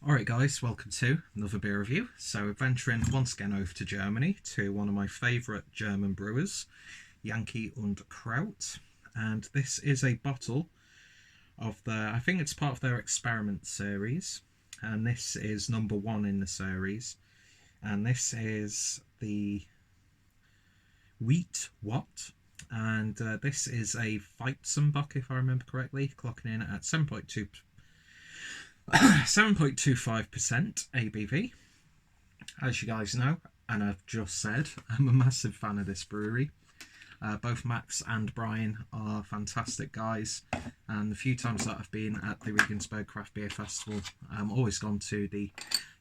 Alright guys, welcome to another beer review. So venturing once again over to Germany to one of my favourite German brewers, Yankee Kraut. And this is a bottle of I think it's part of their experiment series. And this is number 1 in the series. And this is the Wheat What? And this is a Weizenbock, if I remember correctly, clocking in at 7.25% ABV. As you guys know, and I've just said, I'm a massive fan of this brewery. Both Max and Brian are fantastic guys, and the few times that I've been at the Regensburg Craft Beer Festival, I'm always gone to the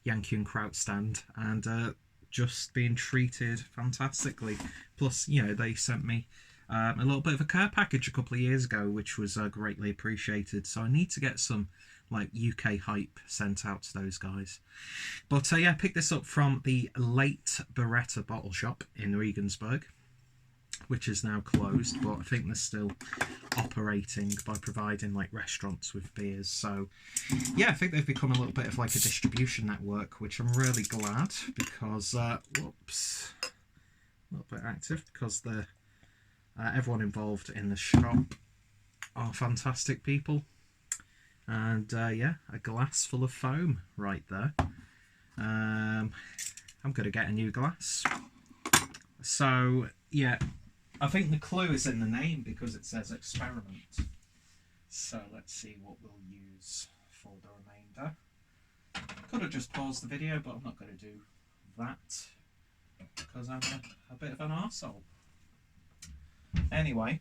Yankee Kraut stand and just been treated fantastically. Plus, you know, they sent me a little bit of a care package a couple of years ago, which was greatly appreciated. So I need to get some like UK hype sent out to those guys. But yeah, I picked this up from the late Beretta bottle shop in Regensburg, which is now closed, but I think they're still operating by providing like restaurants with beers. So yeah, I think they've become a little bit of like a distribution network, which I'm really glad, because whoops, a little bit active, because the everyone involved in the shop are fantastic people. And yeah, a glass full of foam right there. I'm going to get a new glass. So yeah, I think the clue is in the name because it says experiment. So let's see what we'll use for the remainder. Could have just paused the video, but I'm not going to do that because I'm a bit of an arsehole. Anyway,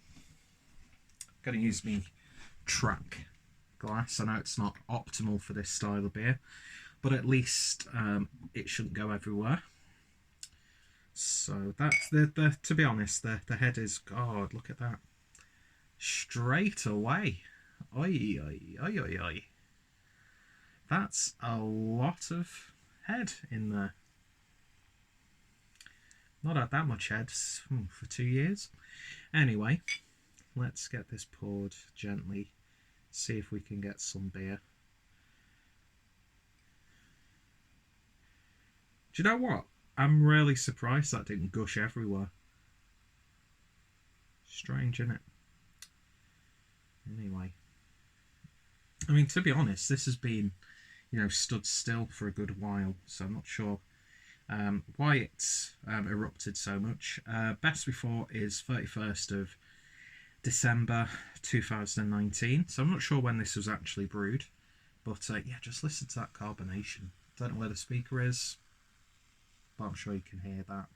going to use me track glass. I know it's not optimal for this style of beer, but at least it shouldn't go everywhere. So that's the to be honest, the head is, God, look at that, straight away. Oi, oi, oi, oi, oi. That's a lot of head in there. Not had that much head for 2 years. Anyway, let's get this poured gently. See if we can get some beer. Do you know what? I'm really surprised that didn't gush everywhere. Strange, isn't it? Anyway. I mean, to be honest, this has been, you know, stood still for a good while, so I'm not sure why it's erupted so much. Best before is 31st of December 2019, so I'm not sure when this was actually brewed, but yeah, just listen to that carbonation. Don't know where the speaker is, but I'm sure you can hear that.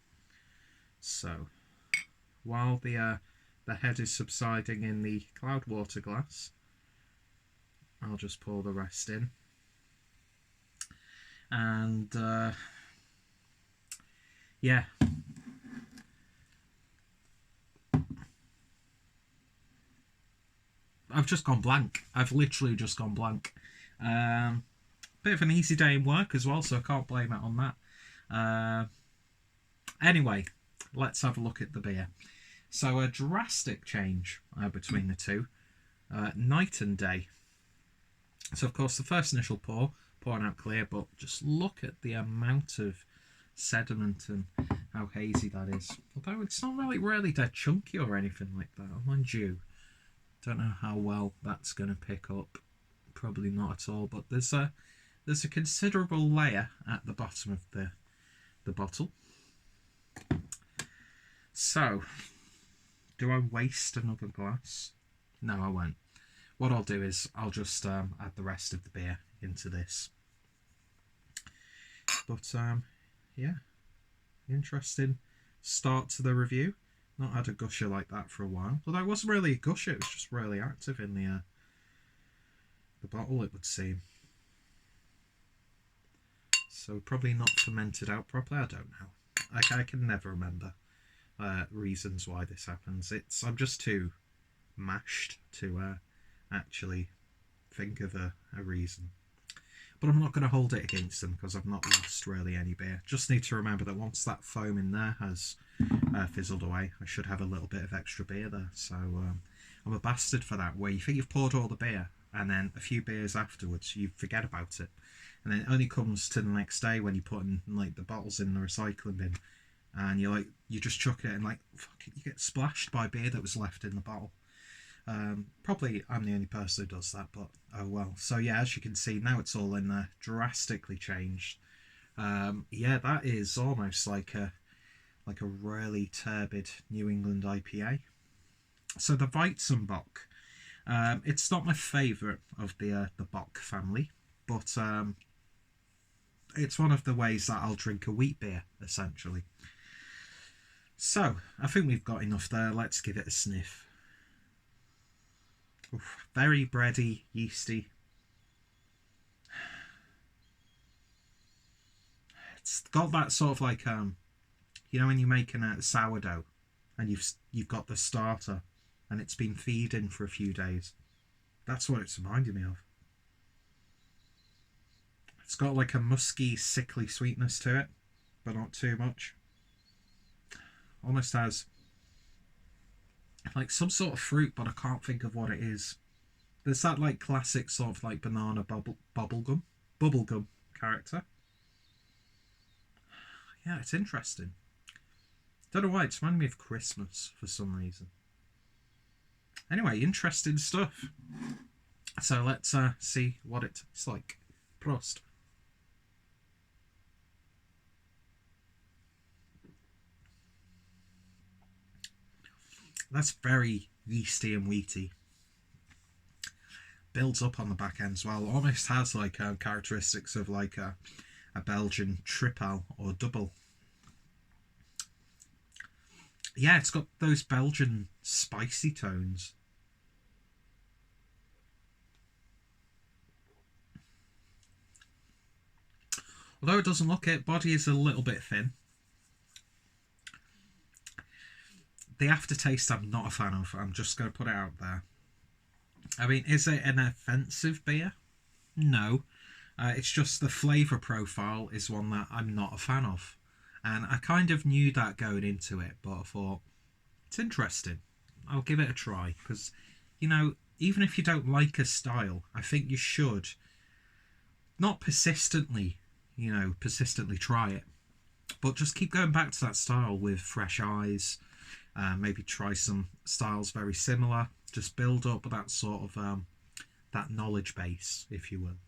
So while the head is subsiding in the cloud water glass, I'll just pour the rest in. And yeah, I've just gone blank. I've literally just gone blank. Bit of an easy day in work as well, so I can't blame it on that. Anyway, let's have a look at the beer. So a drastic change between the two. Night and day. So of course the first initial pouring out clear, but just look at the amount of sediment and how hazy that is. Although it's not really dead chunky or anything like that, mind you. Don't know how well that's going to pick up. Probably not at all. But there's a considerable layer at the bottom of the bottle. So, do I waste another glass? No, I won't. What I'll do is I'll just add the rest of the beer into this. But yeah, interesting start to the review. Not had a gusher like that for a while. Although it wasn't really a gusher, it was just really active in the bottle, it would seem. So probably not fermented out properly, I don't know. I can never remember reasons why this happens. I'm just too mashed to actually think of a reason. But I'm not going to hold it against them because I've not lost really any beer. Just need to remember that once that foam in there has fizzled away, I should have a little bit of extra beer there. So I'm a bastard for that, where you think you've poured all the beer and then a few beers afterwards you forget about it and then it only comes to the next day when you put in like the bottles in the recycling bin, and you just chuck it and like fuck it, you get splashed by beer that was left in the bottle. Probably I'm the only person who does that, but oh well. So yeah, as you can see now, it's all in there, drastically changed. Yeah, that is almost like a really turbid New England IPA. So the Weizenbock, it's not my favourite of the Bock family, but it's one of the ways that I'll drink a wheat beer, essentially. So, I think we've got enough there. Let's give it a sniff. Oof, very bready, yeasty. It's got that sort of like, you know when you're making a sourdough and you've got the starter and it's been feeding for a few days. That's what it's reminding me of. It's got like a musky, sickly sweetness to it, but not too much. Almost has like some sort of fruit, but I can't think of what it is. There's that like classic sort of like banana bubblegum character. Yeah, it's interesting. Don't know why, it's reminding me of Christmas for some reason. Anyway, interesting stuff. So let's see what it tastes like. Prost. That's very yeasty and wheaty. Builds up on the back end as well. Almost has like characteristics of like a Belgian triple or double. Yeah, it's got those Belgian spicy tones. Although it doesn't look it, body is a little bit thin. The aftertaste I'm not a fan of. I'm just going to put it out there. I mean, is it an offensive beer? No. It's just the flavour profile is one that I'm not a fan of. And I kind of knew that going into it, but I thought, it's interesting. I'll give it a try. Because, you know, even if you don't like a style, I think you should not persistently try it. But just keep going back to that style with fresh eyes. Maybe try some styles very similar. Just build up that sort of that knowledge base, if you will.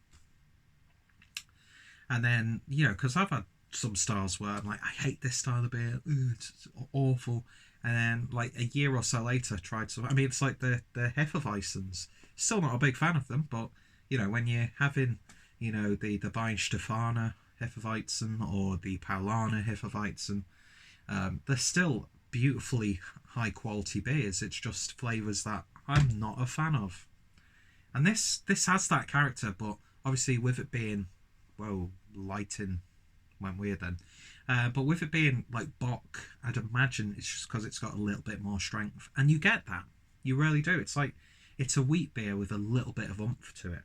And then, you know, because I've had some styles where I'm like, I hate this style of beer. Ooh, it's awful. And then, like, a year or so later, tried some. I mean, it's like the Hefeweizens. Still not a big fan of them, but, you know, when you're having, you know, the Weihenstephaner Hefeweizen or the Paulaner Hefeweizen, they're still beautifully high quality beers. It's just flavours that I'm not a fan of. And this has that character, but obviously with it being, whoa, lighting went weird then. But with it being like Bock, I'd imagine it's just because it's got a little bit more strength. And you get that. You really do. It's like, it's a wheat beer with a little bit of oomph to it.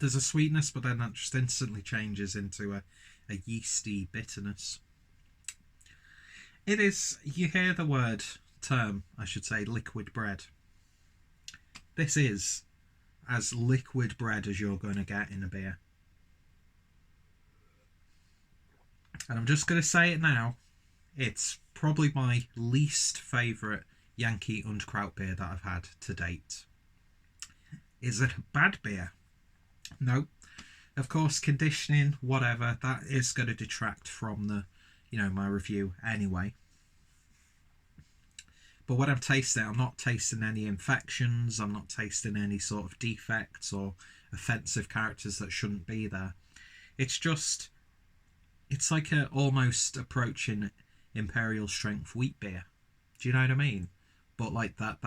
There's a sweetness, but then that just instantly changes into a yeasty bitterness. It is, you hear the term, I should say, liquid bread. This is as liquid bread as you're going to get in a beer. And I'm just going to say it now, it's probably my least favourite Yankee Kraut beer that I've had to date. Is it a bad beer? No. Of course, conditioning, whatever, that is going to detract from the, you know, my review anyway. But when I'm tasting it, I'm not tasting any infections, I'm not tasting any sort of defects or offensive characters that shouldn't be there. It's just, it's like a almost approaching imperial strength wheat beer. Do you know what I mean? But like that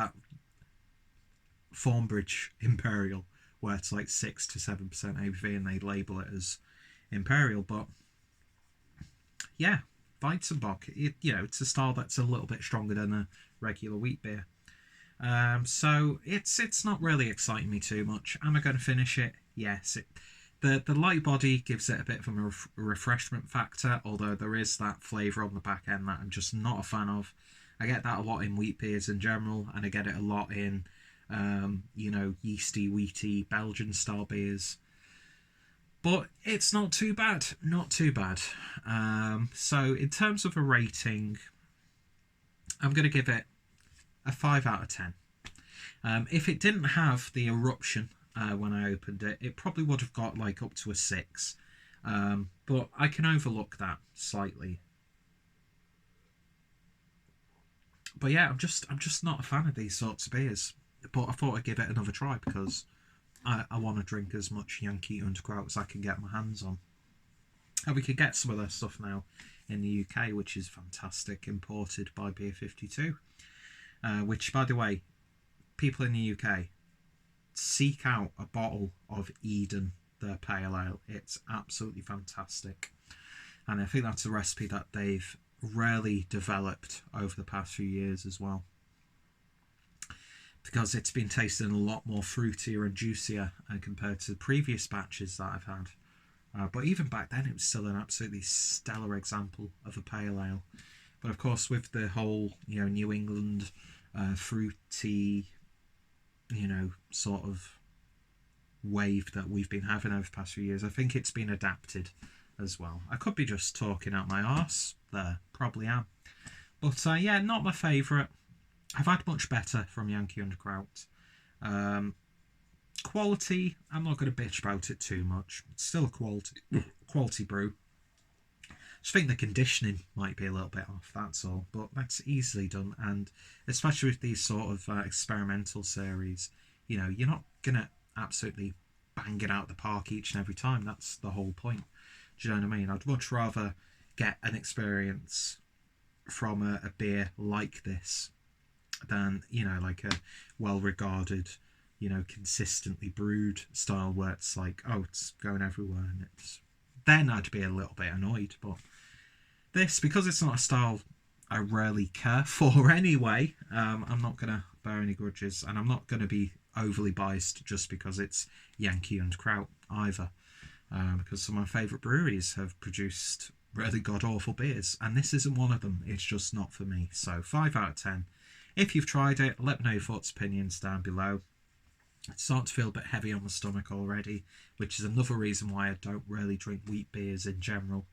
Thornbridge Imperial, where it's like 6 to 7% ABV and they label it as imperial. But yeah, Weizenbock, you know, it's a style that's a little bit stronger than a regular wheat beer. So it's not really exciting me too much. Am I going to finish it? Yes. The light body gives it a bit of a refreshment factor, although there is that flavour on the back end that I'm just not a fan of. I get that a lot in wheat beers in general, and I get it a lot in you know, yeasty, wheaty, Belgian style beers. But it's not too bad, not too bad. So in terms of a rating, I'm going to give it a 5 out of 10. If it didn't have the eruption when I opened it, it probably would have got like up to a 6. But I can overlook that slightly. But yeah, I'm just not a fan of these sorts of beers. But I thought I'd give it another try because I want to drink as much Yankee Kraut as I can get my hands on. And we could get some of their stuff now in the UK, which is fantastic, imported by Beer 52. Which, by the way, people in the UK, seek out a bottle of Eden, their pale ale. It's absolutely fantastic. And I think that's a recipe that they've rarely developed over the past few years as well, because it's been tasting a lot more fruitier and juicier compared to the previous batches that I've had. But even back then, it was still an absolutely stellar example of a pale ale. But of course, with the whole, you know, New England fruity, you know, sort of wave that we've been having over the past few years, I think it's been adapted as well. I could be just talking out my arse there, probably am. But yeah, not my favourite. I've had much better from Yankee Kraut. Quality, I'm not going to bitch about it too much. It's still a quality brew. I just think the conditioning might be a little bit off, that's all. But that's easily done. And especially with these sort of experimental series, you know, you're not going to absolutely bang it out the park each and every time. That's the whole point. Do you know what I mean? I'd much rather get an experience from a beer like this than, you know, like a well-regarded, you know, consistently brewed style where it's like, oh, it's going everywhere, and it's, then I'd be a little bit annoyed. But this, because it's not a style I rarely care for anyway, I'm not going to bear any grudges, and I'm not going to be overly biased just because it's Yankee Kraut either, because some of my favourite breweries have produced really god-awful beers, and this isn't one of them. It's just not for me. So 5 out of 10. If you've tried it, let me know your thoughts, opinions down below. It's starting to feel a bit heavy on my stomach already, which is another reason why I don't really drink wheat beers in general.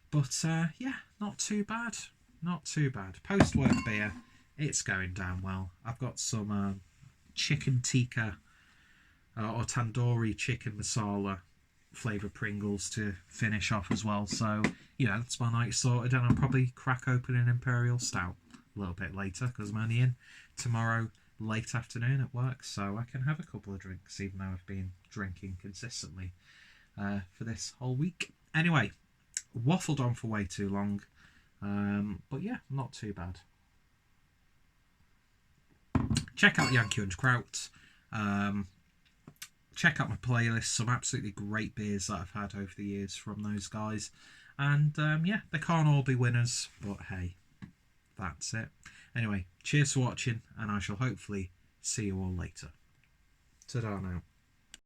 But yeah, not too bad. Not too bad. Post-work beer, it's going down well. I've got some chicken tikka or tandoori chicken masala flavour Pringles to finish off as well. So, you know, that's my night sorted, and I'll probably crack open an Imperial Stout a little bit later because I'm only in tomorrow late afternoon at work, so I can have a couple of drinks even though I've been drinking consistently for this whole week. Anyway, waffled on for way too long, but yeah, not too bad. Check out Yankee Kraut. Check out my playlist, some absolutely great beers that I've had over the years from those guys. And yeah, they can't all be winners, but hey, that's it. Anyway, cheers for watching, and I shall hopefully see you all later. Ta-da now.